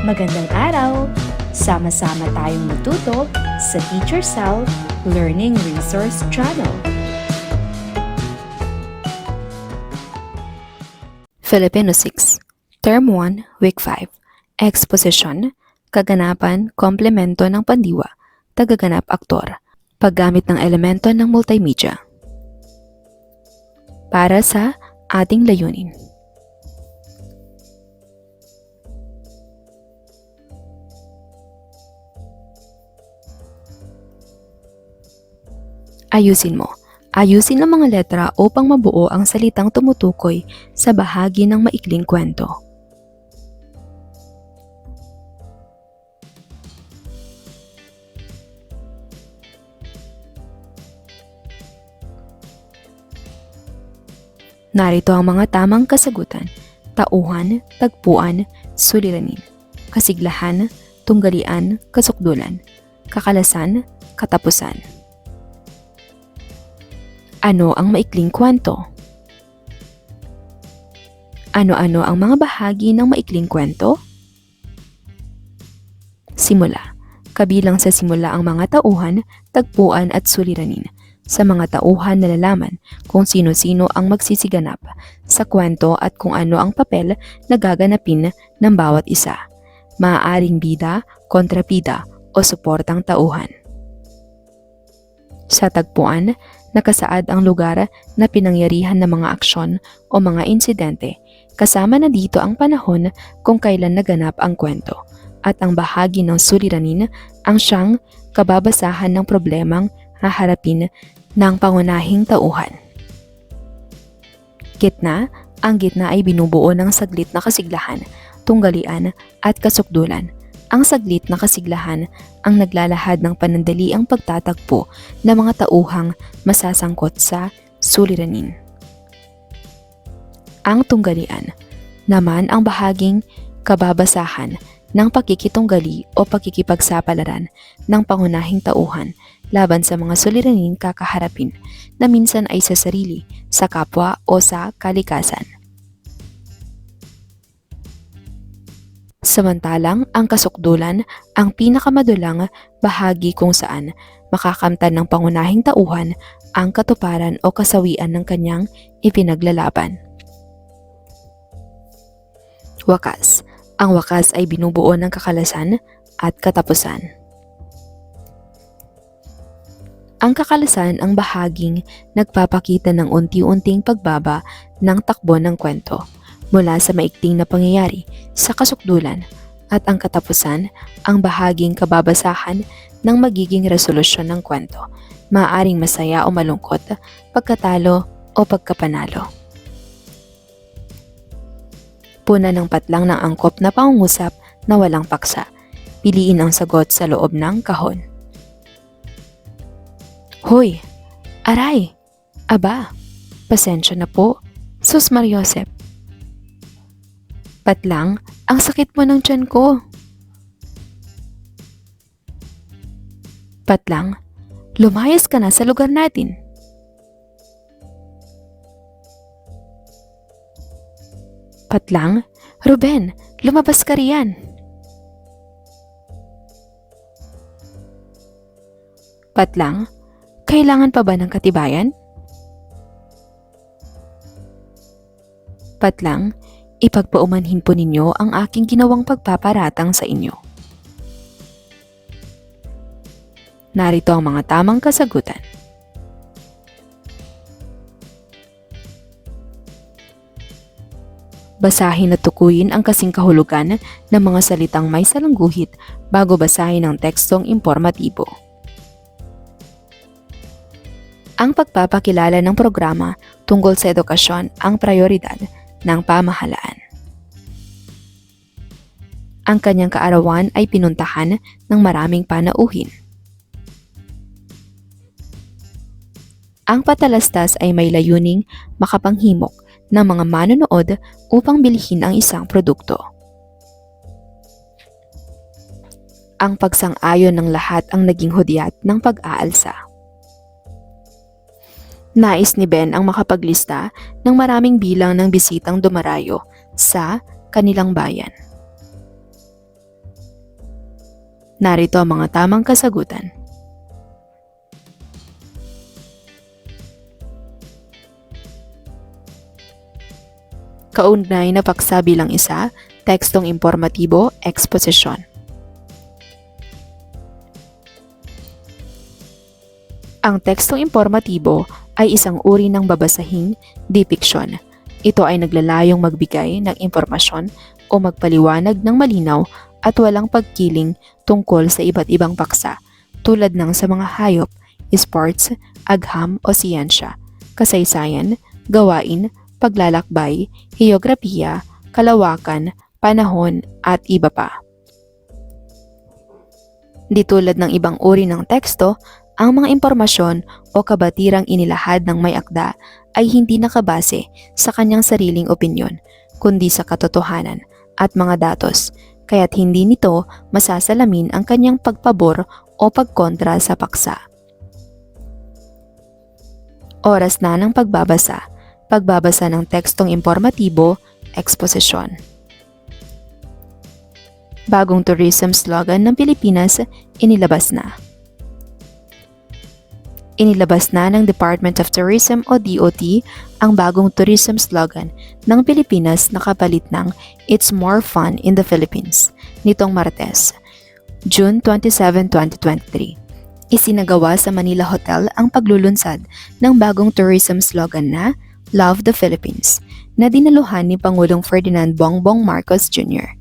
Magandang araw! Sama-sama tayong matuto sa Teacher Sal Learning Resource Channel. Filipino 6, Term 1, Week 5, Exposition, Kaganapan, Komplemento ng Pandiwa, Tagaganap Aktor, Paggamit ng elemento ng multimedia. Para sa ating layunin. Ayusin mo. Ayusin ang mga letra upang mabuo ang salitang tumutukoy sa bahagi ng maikling kwento. Narito ang mga tamang kasagutan: tauhan, tagpuan, suliranin, kasiglahan, tunggalian, kasukdulan, kakalasan, katapusan. Ano ang maikling kwento? Ano-ano ang mga bahagi ng maikling kwento? Simula. Kabilang sa simula ang mga tauhan, tagpuan at suliranin. Sa mga tauhan nalalaman kung sino-sino ang magsisiganap sa kwento at kung ano ang papel na gaganapin ng bawat isa. Maaaring bida, kontrabida o suportang tauhan. Sa tagpuan, nakasaad ang lugar na pinangyarihan ng mga aksyon o mga insidente, kasama na dito ang panahon kung kailan naganap ang kwento, at ang bahagi ng suliranin ang siyang kababasahan ng problemang haharapin ng pangunahing tauhan. Gitna, ang gitna ay binubuo ng saglit na kasiglahan, tunggalian at kasukdulan. Ang saglit na kasiglahan ang naglalahad ng panandaliang pagtatagpo ng mga tauhang masasangkot sa suliranin. Ang tunggalian naman ang bahaging kababasahan ng pakikitunggali o pakikipagsapalaran ng pangunahing tauhan laban sa mga suliranin kakaharapin na minsan ay sa sarili, sa kapwa o sa kalikasan. Samantalang ang kasukdulan ang pinakamadulang bahagi kung saan makakamtan ng pangunahing tauhan ang katuparan o kasawian ng kanyang ipinaglalaban. Wakas. Ang wakas ay binubuo ng kakalasan at katapusan. Ang kakalasan ang bahaging nagpapakita ng unti-unting pagbaba ng takbo ng kwento mula sa maikling na pangyayari sa kasukdulan, at ang katapusan ang bahaging kababasahan ng magiging resolusyon ng kwento, maaaring masaya o malungkot, pagkatalo o pagkapanalo. Puna ng patlang ng angkop na pangungusap na walang paksa. Piliin ang sagot sa loob ng kahon. Hoy! Aray! Aba! Pasensya na po. Sus Mariosep! Patlang, ang sakit mo ng tiyan ko. Patlang, lumayas ka na sa lugar natin. Patlang, Ruben, lumabas ka riyan. Patlang, kailangan pa ba ng katibayan? Patlang, ipagpaumanhin po ninyo ang aking ginawang pagpaparatang sa inyo. Narito ang mga tamang kasagutan. Basahin at tukuyin ang kasing kahulugan ng mga salitang may salangguhit bago basahin ang tekstong impormatibo. Ang pagpapakilala ng programa tungkol sa edukasyon ang prayoridad ng pamahalaan. Ang kanyang kaarawan ay pinuntahan ng maraming panauhin. Ang patalastas ay may layuning makapanghimok ng mga manonood upang bilhin ang isang produkto. Ang pagsang-ayon ng lahat ang naging hudyat ng pag-aalsa. Nais ni Ben ang makapaglista ng maraming bilang ng bisitang dumarayo sa kanilang bayan. Narito ang mga tamang kasagutan. Kaugnay na paksa bilang isa, tekstong informatibo, exposition. Ang tekstong informatibo ay isang uri ng babasahing depiction. Ito ay naglalayong magbigay ng impormasyon o magpaliwanag ng malinaw at walang pagkiling tungkol sa iba't ibang paksa tulad ng sa mga hayop, sports, agham o siyensya, kasaysayan, gawain, paglalakbay, heograpiya, kalawakan, panahon at iba pa. Di tulad ng ibang uri ng teksto, ang mga impormasyon o kabatirang inilahad ng may akda ay hindi nakabase sa kanyang sariling opinyon, kundi sa katotohanan at mga datos, kaya't hindi nito masasalamin ang kanyang pagpabor o pagkontra sa paksa. Oras na ng pagbabasa. Pagbabasa ng tekstong informatibo, exposition. Bagong tourism slogan ng Pilipinas, inilabas na. Inilabas na ng Department of Tourism o DOT ang bagong tourism slogan ng Pilipinas na kapalit ng It's More Fun in the Philippines nitong Martes, June 27, 2023. Isinagawa sa Manila Hotel ang paglulunsad ng bagong tourism slogan na Love the Philippines na dinaluhan ni Pangulong Ferdinand Bongbong Marcos Jr.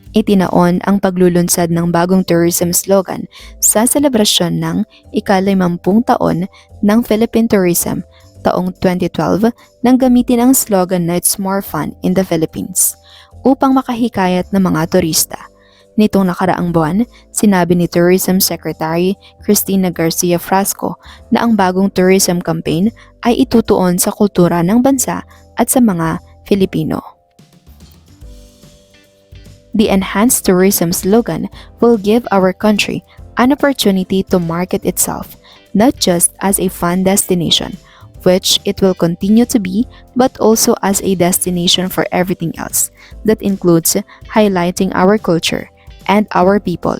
Itinaon ang paglulunsad ng bagong tourism slogan sa selebrasyon ng ika-50 taon ng Philippine Tourism taong 2012 nang gamitin ang slogan na It's More Fun in the Philippines upang makahikayat ng mga turista. Nitong nakaraang buwan, sinabi ni Tourism Secretary Cristina Garcia Frasco na ang bagong tourism campaign ay itutuon sa kultura ng bansa at sa mga Filipino. The enhanced tourism slogan will give our country an opportunity to market itself, not just as a fun destination, which it will continue to be, but also as a destination for everything else that includes highlighting our culture and our people,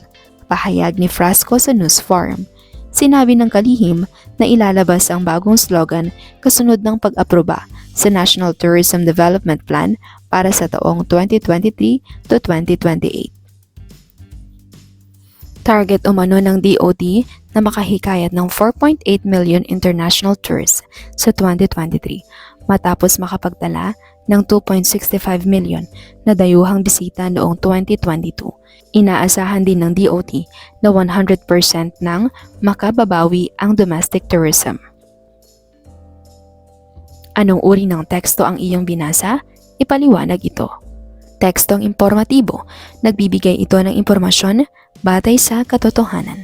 pahayag ni Frasco sa News Forum. Sinabi ng kalihim na ilalabas ang bagong slogan kasunod ng pag-aproba sa National Tourism Development Plan para sa taong 2023 to 2028. Target umano ng DOT na makahikayat ng 4.8 million international tourists sa 2023 matapos makapagtala ng 2.65 million na dayuhang bisita noong 2022. Inaasahan din ng DOT na 100% ng makababawi ang domestic tourism. Anong uri ng teksto ang iyong binasa? Ipaliwanag ito. Tekstong informatibo. Nagbibigay ito ng impormasyon batay sa katotohanan.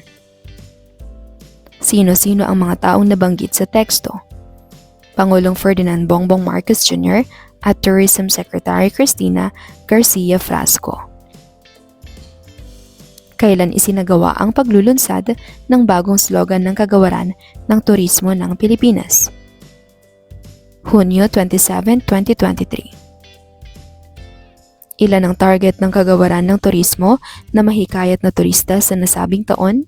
Sino-sino ang mga taong nabanggit sa teksto? Pangulong Ferdinand Bongbong Marcos Jr. at Tourism Secretary Cristina Garcia Frasco. Kailan isinagawa ang paglulunsad ng bagong slogan ng kagawaran ng turismo ng Pilipinas? Hunyo 27, 2023. Ilan ang target ng kagawaran ng turismo na mahikayat na turista sa nasabing taon?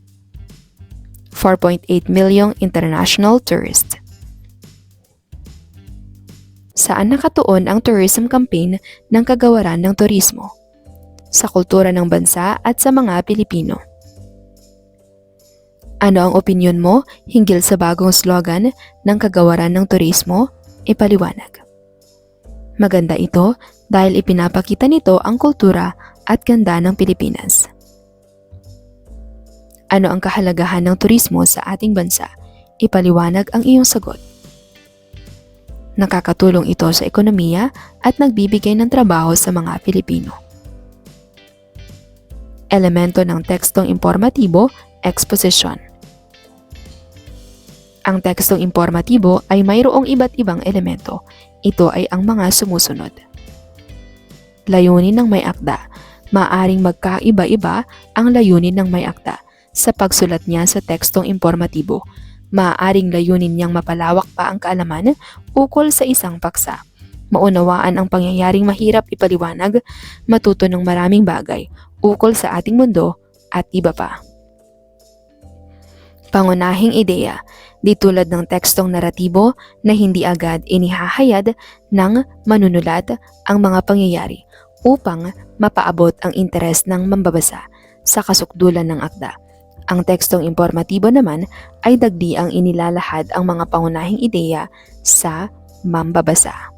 4.8 million international tourists. Saan nakatuon ang tourism campaign ng kagawaran ng turismo? Sa kultura ng bansa at sa mga Pilipino. Ano ang opinyon mo hinggil sa bagong slogan ng kagawaran ng turismo? Ipaliwanag. Maganda ito dahil ipinapakita nito ang kultura at ganda ng Pilipinas. Ano ang kahalagahan ng turismo sa ating bansa? Ipaliwanag ang iyong sagot. Nakakatulong ito sa ekonomiya at nagbibigay ng trabaho sa mga Pilipino. Elemento ng tekstong informatibo, exposition. Ang tekstong informatibo ay mayroong iba't ibang elemento. Ito ay ang mga sumusunod. Layunin ng may akda. Maaring magkaiba-iba ang layunin ng may akda sa pagsulat niya sa tekstong informatibo. Maaaring layunin niyang mapalawak pa ang kaalaman ukol sa isang paksa. maunawaan ang pangyayaring mahirap ipaliwanag, matuto ng maraming bagay ukol sa ating mundo at iba pa. Pangunahing ideya, di tulad ng tekstong naratibo na hindi agad inihahayad ng manunulat ang mga pangyayari upang mapaabot ang interes ng mambabasa sa kasukdulan ng akda. Ang tekstong impormatibo naman ay dagdiang inilalahad ang mga pangunahing ideya sa mambabasa.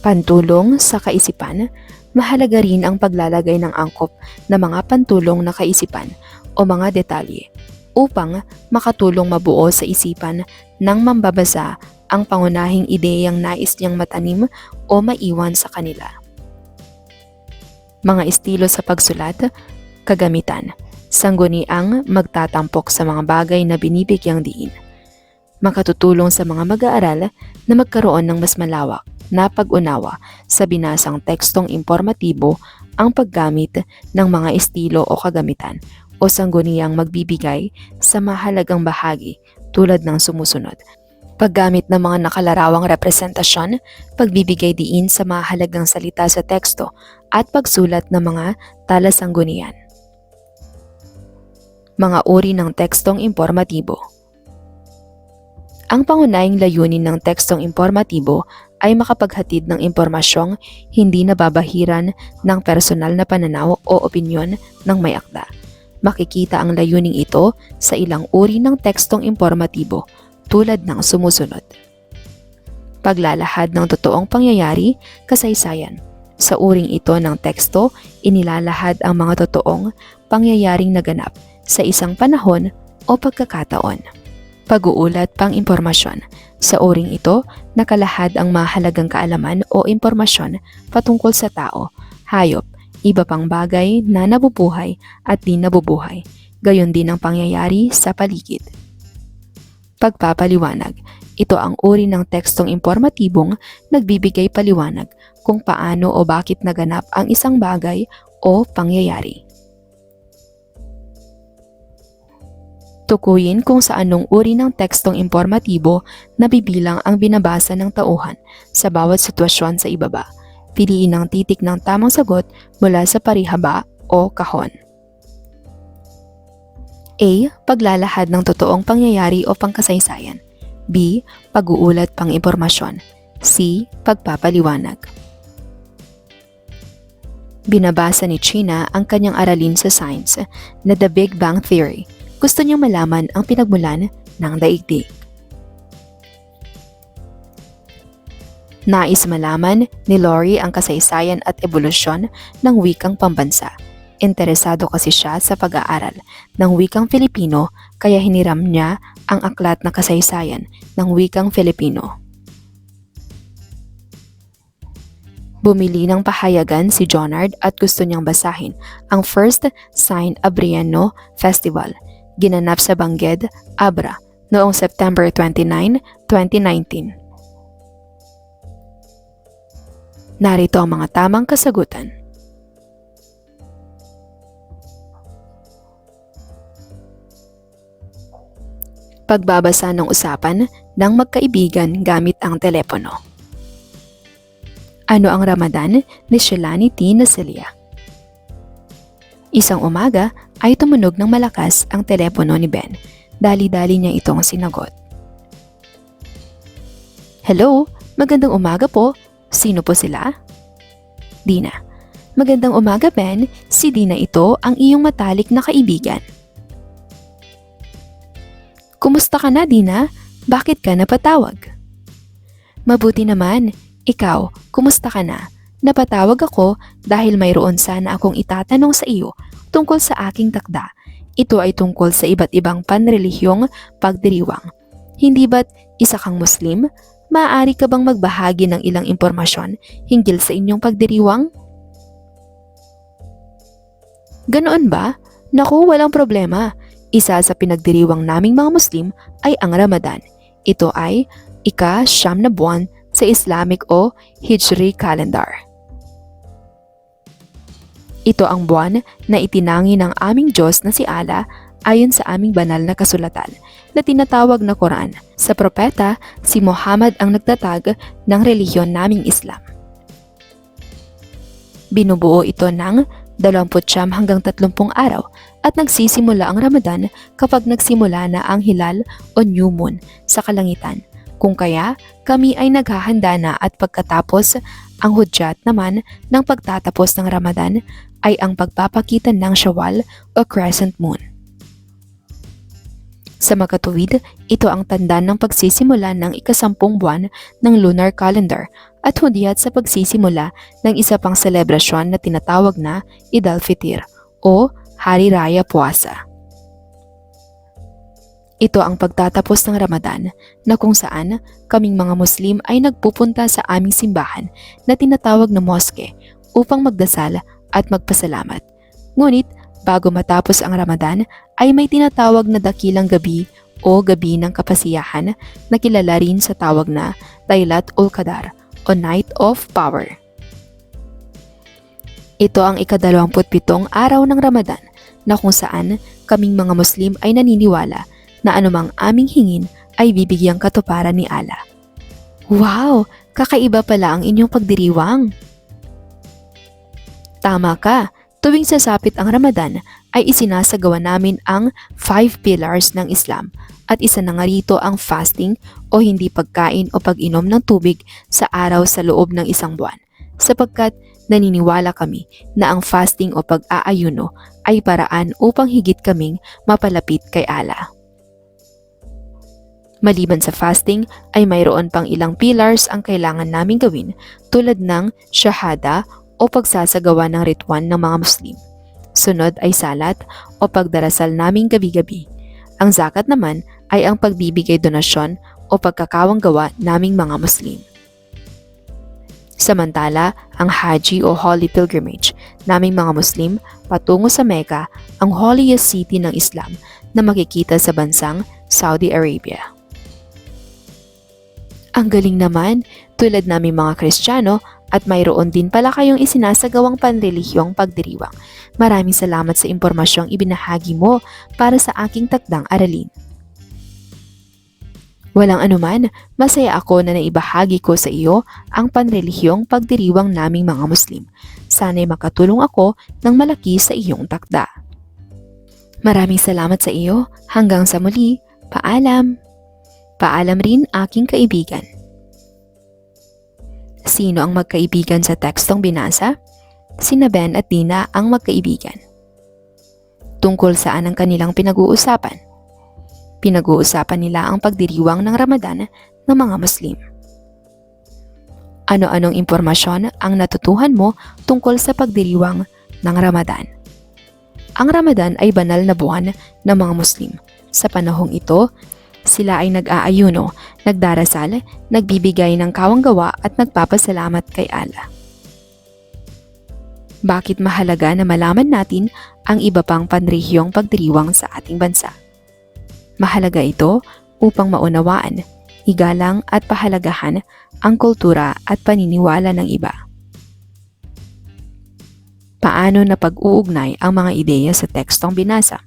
Pantulong sa kaisipan, mahalaga rin ang paglalagay ng angkop na mga pantulong na kaisipan o mga detalye upang makatulong mabuo sa isipan ng mambabasa ang pangunahing ideyang nais niyang matanim o maiwan sa kanila. Mga estilo sa pagsulat, kagamitan, sangguniang magtatampok sa mga bagay na binibigyang diin. Makatutulong sa mga mag-aaral na magkaroon ng mas malawak na pag-unawa sa binasang tekstong impormatibo ang paggamit ng mga estilo o kagamitan o sangguniang magbibigay sa mahalagang bahagi tulad ng sumusunod. Paggamit ng mga nakalarawang representasyon, pagbibigay diin sa mahalagang salita sa teksto at pagsulat ng mga talasanggunian. Mga uri ng tekstong impormatibo. Ang pangunahing layunin ng tekstong impormatibo ay makapaghatid ng impormasyong hindi nababahiran ng personal na pananaw o opinyon ng may akda. Makikita ang layuning ito sa ilang uri ng tekstong impormatibo tulad ng sumusunod. Paglalahad ng totoong pangyayari, kasaysayan. Sa uring ito ng teksto, inilalahad ang mga totoong pangyayaring naganap sa isang panahon o pagkakataon. Pag-uulat pang impormasyon. Sa uring ito, nakalahad ang mahalagang kaalaman o impormasyon patungkol sa tao, hayop, iba pang bagay na nabubuhay at di nabubuhay, gayon din ang pangyayari sa paligid. Pagpapaliwanag. Ito ang uri ng tekstong impormatibong nagbibigay paliwanag kung paano o bakit naganap ang isang bagay o pangyayari. Tukuyin kung sa anong uri ng tekstong impormatibo nabibilang ang binabasa ng tauhan sa bawat sitwasyon sa ibaba. Piliin ang titik ng tamang sagot mula sa parihaba o kahon. A. Paglalahad ng totoong pangyayari o pangkasaysayan. B. Pag-uulat pang impormasyon. C. Pagpapaliwanag. Binabasa ni China ang kanyang aralin sa science na The Big Bang Theory. Gusto niyang malaman ang pinagmulan ng daigdig. Nais malaman ni Lori ang kasaysayan at ebolusyon ng wikang pambansa. Interesado kasi siya sa pag-aaral ng wikang Filipino kaya hiniram niya ang aklat na kasaysayan ng wikang Filipino. Bumili ng pahayagan si Jonard at gusto niyang basahin ang First Sign Abriano Festival, ginanap sa Bangged, Abra, noong September 29, 2019. Narito ang mga tamang kasagutan. Pagbabasa ng usapan ng magkaibigan gamit ang telepono. Ano ang Ramadan ni Shelani T. Nasilia? Isang umaga ay tumunog ng malakas ang telepono ni Ben. Dali-dali niya itong sinagot. Hello, magandang umaga po. Sino po sila? Dina. Magandang umaga, Ben. Si Dina ito ang iyong matalik na kaibigan. Kumusta ka na, Dina? Bakit ka napatawag? Mabuti naman. Ikaw, kumusta ka na? Napatawag ako dahil mayroon sana akong itatanong sa iyo tungkol sa aking takda. Ito ay tungkol sa iba't ibang panrelihiyong pagdiriwang. Hindi ba't isa kang Muslim? Maaari ka bang magbahagi ng ilang impormasyon hinggil sa inyong pagdiriwang? Ganoon ba? Naku, walang problema. Isa sa pinagdiriwang naming mga Muslim ay ang Ramadan. Ito ay ika-siyam na buwan sa Islamic o Hijri calendar. Ito ang buwan na itinangi ng aming Diyos na si Allah ayon sa aming banal na kasulatan na tinatawag na Quran. Sa propeta, si Muhammad ang nagtatag ng relihiyon naming Islam. Binubuo ito ng 29 hanggang 30 araw at nagsisimula ang Ramadan kapag nagsimula na ang hilal o new moon sa kalangitan. Kung kaya, kami ay naghahanda na at pagkatapos, ang hudyat naman ng pagtatapos ng Ramadan ay ang pagpapakitan ng Shawwal o crescent moon. Sa makatuwid, ito ang tanda ng pagsisimula ng ika-10 buwan ng lunar calendar at hudyat sa pagsisimula ng isa pang selebrasyon na tinatawag na Eid al-Fitr o Hari Raya Puasa. Ito ang pagtatapos ng Ramadan na kung saan kaming mga Muslim ay nagpupunta sa aming simbahan na tinatawag na moske upang magdasal at magpasalamat. Ngunit bago matapos ang Ramadan ay may tinatawag na dakilang gabi o gabi ng kapasiyahan na kilala rin sa tawag na Laylat ul Qadar o Night of Power. Ito ang ika-27 araw ng Ramadan na kung saan kaming mga Muslim ay naniniwala na anumang aming hingin ay bibigyang katuparan ni Allah. Wow! Kakaiba pala ang inyong pagdiriwang! Tama ka! Tuwing sasapit ang Ramadan ay isinasagawa namin ang 5 pillars ng Islam at isa na nga rito ang fasting o hindi pagkain o pag-inom ng tubig sa araw sa loob ng isang buwan sapagkat naniniwala kami na ang fasting o pag-aayuno ay paraan upang higit kaming mapalapit kay Allah. Maliban sa fasting ay mayroon pang ilang pillars ang kailangan naming gawin tulad ng shahada o pagsasagawa ng ritual ng mga Muslim. Sunod ay salat o pagdarasal naming gabi-gabi. Ang zakat naman ay ang pagbibigay donasyon o pagkakawang gawa naming mga Muslim. Samantala, ang Haji o Holy Pilgrimage naming mga Muslim patungo sa Mecca, ang holiest city ng Islam na makikita sa bansang Saudi Arabia. Ang galing naman, tulad naming mga Kristiyano at mayroon din pala kayong isinasagawang panrelihiyong pagdiriwang. Maraming salamat sa impormasyong ibinahagi mo para sa aking takdang aralin. Walang anuman, masaya ako na naibahagi ko sa iyo ang panrelihiyong pagdiriwang naming mga Muslim. Sana'y makatulong ako ng malaki sa iyong takda. Maraming salamat sa iyo. Hanggang sa muli. Paalam. Paalam rin aking kaibigan. Sino ang magkaibigan sa tekstong binasa? Sina Ben at Dina ang magkaibigan. Tungkol saan ang kanilang pinag-uusapan? Pinag-uusapan nila ang pagdiriwang ng Ramadan ng mga Muslim. Ano-anong impormasyon ang natutuhan mo tungkol sa pagdiriwang ng Ramadan? Ang Ramadan ay banal na buwan ng mga Muslim. Sa panahong ito, sila ay nag-aayuno, nagdarasal, nagbibigay ng kawanggawa at nagpapasalamat kay Allah. Bakit mahalaga na malaman natin ang iba pang panrehiyong pagdiriwang sa ating bansa? Mahalaga ito upang maunawaan, igalang at pahalagahan ang kultura at paniniwala ng iba. Paano napag-uugnay ang mga ideya sa tekstong binasa?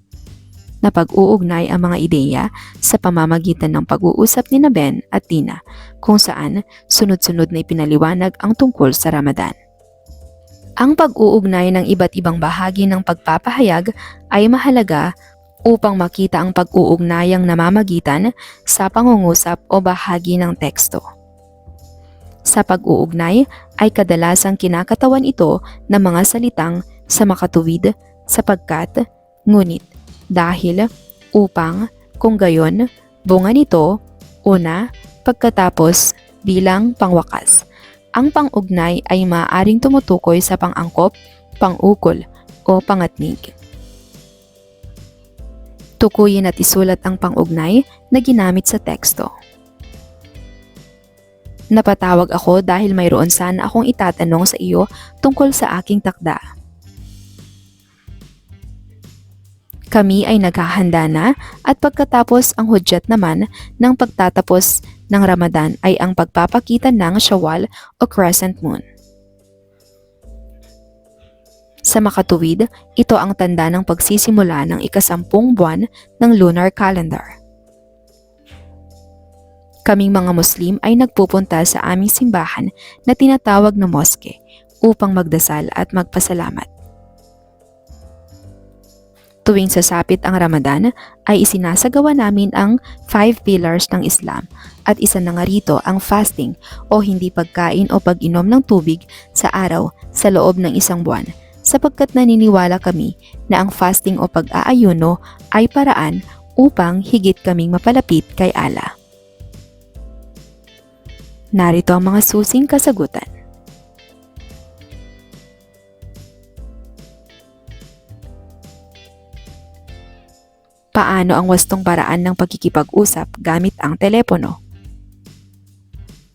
Napag-uugnay ang mga ideya sa pamamagitan ng pag-uusap ni Ben at Tina kung saan sunod-sunod na ipinaliwanag ang tungkol sa Ramadan. Ang pag-uugnay ng iba't ibang bahagi ng pagpapahayag ay mahalaga upang makita ang pag-uugnayang namamagitan sa pangungusap o bahagi ng teksto. Sa pag-uugnay ay kadalasang kinakatawan ito ng mga salitang sa makatuwid, sapagkat, ngunit, dahil, upang, kung gayon, bunga nito, una, pagkatapos, bilang pangwakas. Ang pang-ugnay ay maaaring tumutukoy sa pang-angkop, pang-ukol, o pangatnig. Tukuyin at isulat ang pang-ugnay na ginamit sa teksto. Napatawag ako dahil mayroon sana akong itatanong sa iyo tungkol sa aking takda. Kami ay naghahanda na at pagkatapos ang hudyat naman ng pagtatapos ng Ramadan ay ang pagpapakita ng Shawwal o crescent moon. Sa makatuwid, ito ang tanda ng pagsisimula ng ika-10 buwan ng lunar calendar. Kaming mga Muslim ay nagpupunta sa aming simbahan na tinatawag na moske upang magdasal at magpasalamat. Tuwing sasapit ang Ramadan ay isinasagawa namin ang 5 pillars ng Islam at isa na nga rito ang fasting o hindi pagkain o pag-inom ng tubig sa araw sa loob ng 1 buwan sapagkat naniniwala kami na ang fasting o pag-aayuno ay paraan upang higit kaming mapalapit kay Allah. Narito ang mga susing kasagutan. Paano ang wastong paraan ng pagkikipag-usap gamit ang telepono?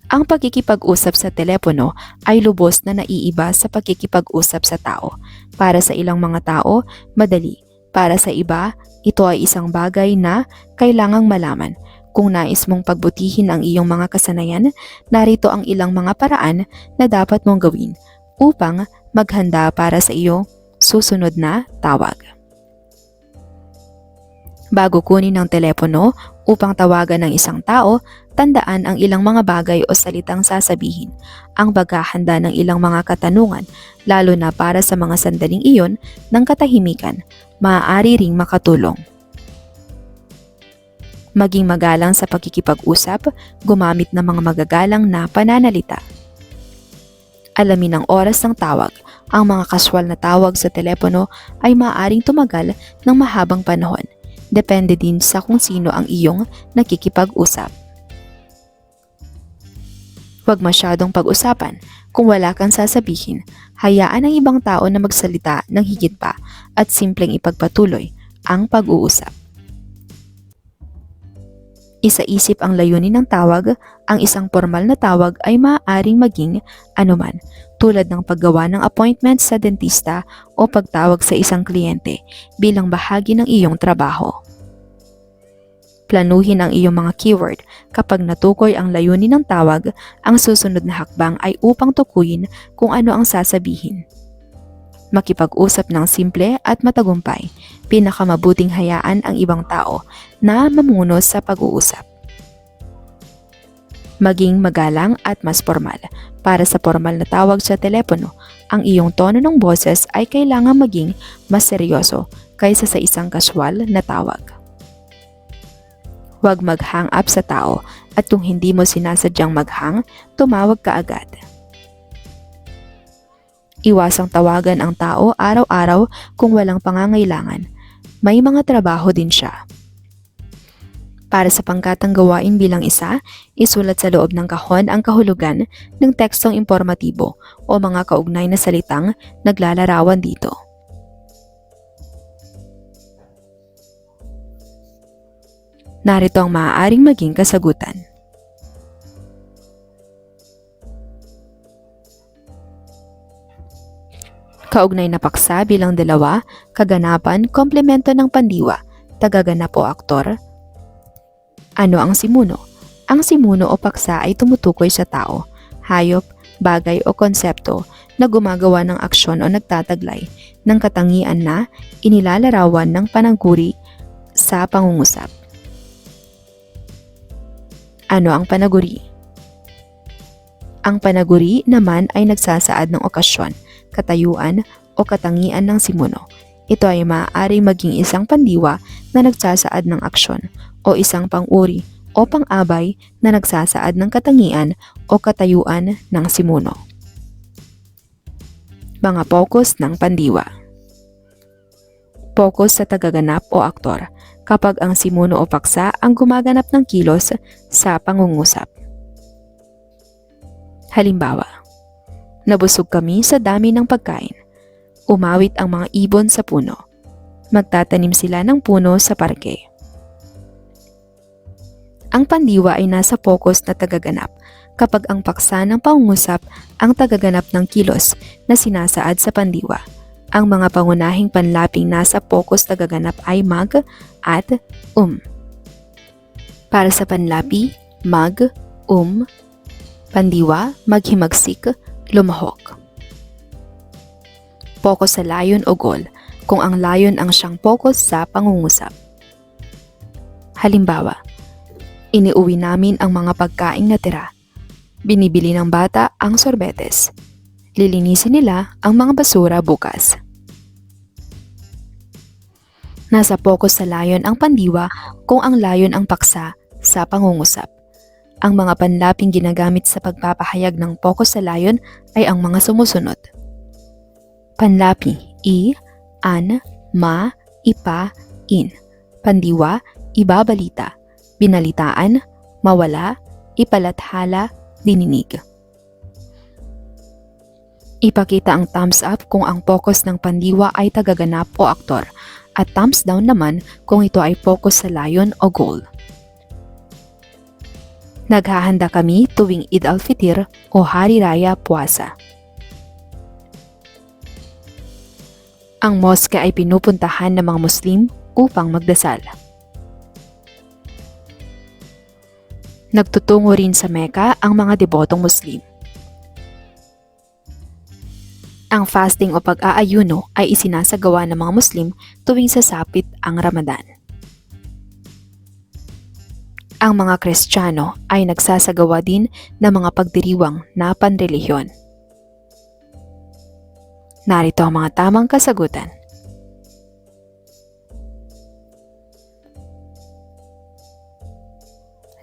Ang pagkikipag-usap sa telepono ay lubos na naiiba sa pagkikipag-usap sa tao. Para sa ilang mga tao, madali. Para sa iba, ito ay isang bagay na kailangang malaman. Kung nais mong pagbutihin ang iyong mga kasanayan, narito ang ilang mga paraan na dapat mong gawin upang maghanda para sa iyong susunod na tawag. Bago kunin ang telepono upang tawagan ng isang tao, tandaan ang ilang mga bagay o salitang sasabihin, ang paghahanda ng ilang mga katanungan, lalo na para sa mga sandaling iyon ng katahimikan, maaari ring makatulong. Maging magalang sa pakikipag-usap, gumamit ng mga magagalang na pananalita. Alamin ang oras ng tawag. Ang mga kaswal na tawag sa telepono ay maaaring tumagal ng mahabang panahon. Depende din sa kung sino ang iyong nakikipag-usap. Huwag masyadong pag-usapan. Kung wala kang sasabihin, hayaan ang ibang tao na magsalita ng higit pa at simpleng ipagpatuloy ang pag-uusap. Isa-isip ang layunin ng tawag. Ang isang formal na tawag ay maaaring maging anuman, tulad ng paggawa ng appointment sa dentista o pagtawag sa isang kliyente bilang bahagi ng iyong trabaho. Planuhin ang iyong mga keyword. Kapag natukoy ang layunin ng tawag, ang susunod na hakbang ay upang tukuyin kung ano ang sasabihin. Makipag-usap ng simple at matagumpay. Pinakamabuting hayaan ang ibang tao na mamuno sa pag-uusap. Maging magalang at mas formal. Para sa formal na tawag sa telepono, ang iyong tono ng boses ay kailangan maging mas seryoso kaysa sa isang kaswal na tawag. Huwag mag-hang up sa tao at kung hindi mo sinasadyang mag-hang, tumawag ka agad. Iwasang tawagan ang tao araw-araw kung walang pangangailangan. May mga trabaho din siya. Para sa pangkatang gawain bilang isa, isulat sa loob ng kahon ang kahulugan ng tekstong impormatibo o mga kaugnay na salitang naglalarawan dito. Narito ang maaaring maging kasagutan. Kaugnay na paksa bilang 2, kaganapan, komplemento ng pandiwa, tagaganap o aktor. Ano ang simuno? Ang simuno o paksa ay tumutukoy sa tao, hayop, bagay o konsepto na gumagawa ng aksyon o nagtataglay ng katangian na inilalarawan ng panangguri sa pangungusap. Ano ang panaguri? Ang panaguri naman ay nagsasaad ng okasyon, katayuan o katangian ng simuno. Ito ay maaari maging isang pandiwa na nagsasaad ng aksyon o isang pang-uri o pang-abay na nagsasaad ng katangian o katayuan ng simuno. Mga focus ng pandiwa. Focus sa tagaganap o aktor kapag ang simuno o paksa ang gumaganap ng kilos sa pangungusap. Halimbawa, nabusog kami sa dami ng pagkain. Umawit ang mga ibon sa puno. Magtatanim sila ng puno sa parke. Ang pandiwa ay nasa focus na tagaganap kapag ang paksa ng pangungusap ang tagaganap ng kilos na sinasaad sa pandiwa. Ang mga pangunahing panlaping nasa focus tagaganap ay mag at Para sa panlapi, mag, pandiwa, maghimagsik, lumahok. Focus sa layon o goal kung ang layon ang siyang focus sa pangungusap. Halimbawa, iniuwi namin ang mga pagkaing natira. Binibili ng bata ang sorbetes. Lilinisin nila ang mga basura bukas. Nasa focus sa layon ang pandiwa kung ang layon ang paksa sa pangungusap. Ang mga panlaping ginagamit sa pagpapahayag ng focus sa layon ay ang mga sumusunod. Panlapi, i, an, ma, ipa, in. Pandiwa, ibabalita, binalitaan, mawala, ipalathala, dininig. Ipakita ang thumbs up kung ang focus ng pandiwa ay tagaganap o aktor at thumbs down naman kung ito ay focus sa layon o goal. Naghahanda kami tuwing Eid al-Fitr o Hari Raya Puasa. Ang mosque ay pinupuntahan ng mga Muslim upang magdasal. Nagtutungo rin sa Mecca ang mga debotong Muslim. Ang fasting o pag-aayuno ay isinasagawa ng mga Muslim tuwing sasapit ang Ramadan. Ang mga Kristiyano ay nagsasagawa din ng mga pagdiriwang na panrelihiyon. Narito ang mga tamang kasagutan.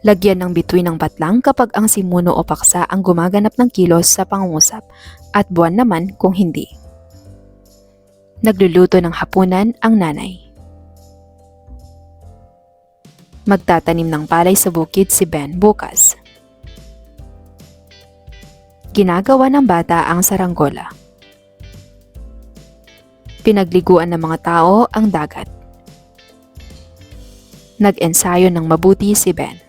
Lagyan ng bituin ng patlang kapag ang simuno o paksa ang gumaganap ng kilos sa pangungusap at buwan naman kung hindi. Nagluluto ng hapunan ang nanay. Magtatanim ng palay sa bukid si Ben bukas. Ginagawa ng bata ang saranggola. Pinagliguan ng mga tao ang dagat. Nag-ensayo ng mabuti si Ben.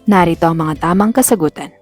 Narito ang mga tamang kasagutan.